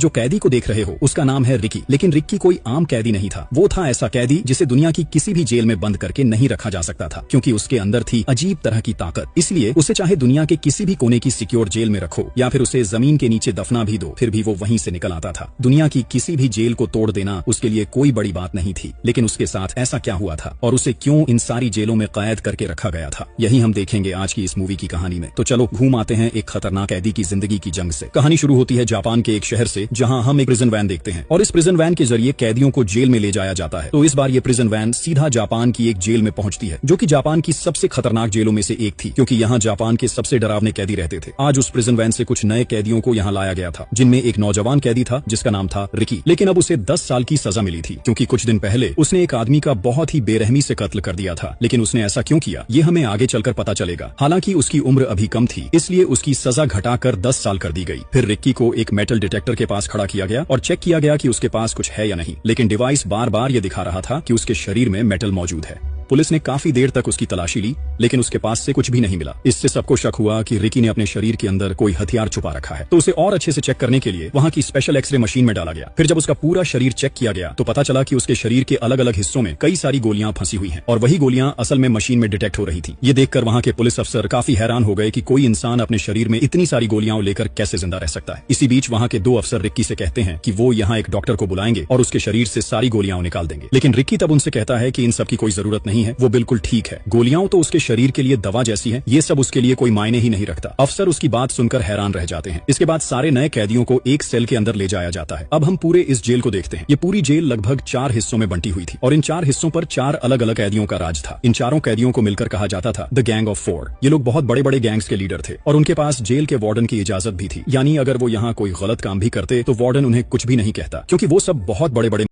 जो कैदी को देख रहे हो उसका नाम है रिकी। लेकिन रिकी कोई आम कैदी नहीं था, वो था ऐसा कैदी जिसे दुनिया की किसी भी जेल में बंद करके नहीं रखा जा सकता था, क्योंकि उसके अंदर थी अजीब तरह की ताकत। इसलिए उसे चाहे दुनिया के किसी भी कोने की सिक्योर जेल में रखो या फिर उसे जमीन के नीचे दफना भी दो, फिर भी वो वहीं से निकल आता था। दुनिया की किसी भी जेल को तोड़ देना उसके लिए कोई बड़ी बात नहीं थी। लेकिन उसके साथ ऐसा क्या हुआ था और उसे क्यों इन सारी जेलों में कैद करके रखा गया था, यही हम देखेंगे आज की इस मूवी की कहानी में। तो चलो घूम आते हैं एक खतरनाक कैदी की जिंदगी की जंग से। कहानी शुरू होती है जापान के एक शहर से, जहां हम एक प्रिजन वैन देखते हैं और इस प्रिजन वैन के जरिए कैदियों को जेल में ले जाया जाता है। तो इस बार ये प्रिजन वैन सीधा जापान की एक जेल में पहुंचती है, जो कि जापान की सबसे खतरनाक जेलों में से एक थी, क्योंकि यहाँ जापान के सबसे डरावने कैदी रहते थे। आज उस प्रिजन वैन से कुछ नए कैदियों को यहाँ लाया गया था, जिनमें एक नौजवान कैदी था जिसका नाम था रिकी। लेकिन अब उसे 10 साल की सजा मिली थी, क्योंकि कुछ दिन पहले उसने एक आदमी का बहुत ही बेरहमी से कत्ल कर दिया था। लेकिन उसने ऐसा क्यों किया ये हमें आगे चलकर पता चलेगा। हालांकि उसकी उम्र अभी कम थी, इसलिए उसकी सजा घटाकर 10 साल कर दी गई। फिर रिक्की को एक मेटल डिटेक्टर के पास खड़ा किया गया और चेक किया गया कि उसके पास कुछ है या नहीं। लेकिन डिवाइस बार बार ये दिखा रहा था कि उसके शरीर में मेटल मौजूद है। पुलिस ने काफी देर तक उसकी तलाशी ली, लेकिन उसके पास से कुछ भी नहीं मिला। इससे सबको शक हुआ कि रिकी ने अपने शरीर के अंदर कोई हथियार छुपा रखा है। तो उसे और अच्छे से चेक करने के लिए वहां की स्पेशल एक्सरे मशीन में डाला गया। फिर जब उसका पूरा शरीर चेक किया गया तो पता चला कि उसके शरीर के अलग अलग हिस्सों में कई सारी गोलियां फंसी हुई हैं और वही गोलियां असल में मशीन में डिटेक्ट हो रही थी। ये देखकर वहां के पुलिस अफसर काफी हैरान हो गए कि कोई इंसान अपने शरीर में इतनी सारी गोलियां लेकर कैसे जिंदा रह सकता है। इसी बीच वहां के 2 अफसर रिक्की से कहते हैं कि वो यहाँ एक डॉक्टर को बुलाएंगे और उसके शरीर से सारी गोलियां निकाल देंगे। लेकिन रिक्की तब उनसे कहता है कि इन सब की कोई जरूरत नहीं है, वो बिल्कुल ठीक है। गोलियां तो उसके शरीर के लिए दवा जैसी है, ये सब उसके लिए कोई मायने ही नहीं रखता। अफसर उसकी बात सुनकर हैरान रह जाते हैं। इसके बाद सारे नए कैदियों को एक सेल के अंदर ले जाया जाता है। अब हम पूरे इस जेल को देखते हैं। ये पूरी जेल लगभग 4 हिस्सों में बंटी हुई थी और इन 4 हिस्सों पर 4 अलग अलग कैदियों का राज था। इन चारों कैदियों को मिलकर कहा जाता था द गैंग ऑफ 4। ये लोग बहुत बड़े बड़े गैंग्स के लीडर थे और उनके पास जेल के वार्डन की इजाजत भी थी, यानी अगर वो यहाँ कोई गलत काम भी करते तो वार्डन उन्हें कुछ भी नहीं कहता, क्योंकि वो सब बहुत बड़े बड़े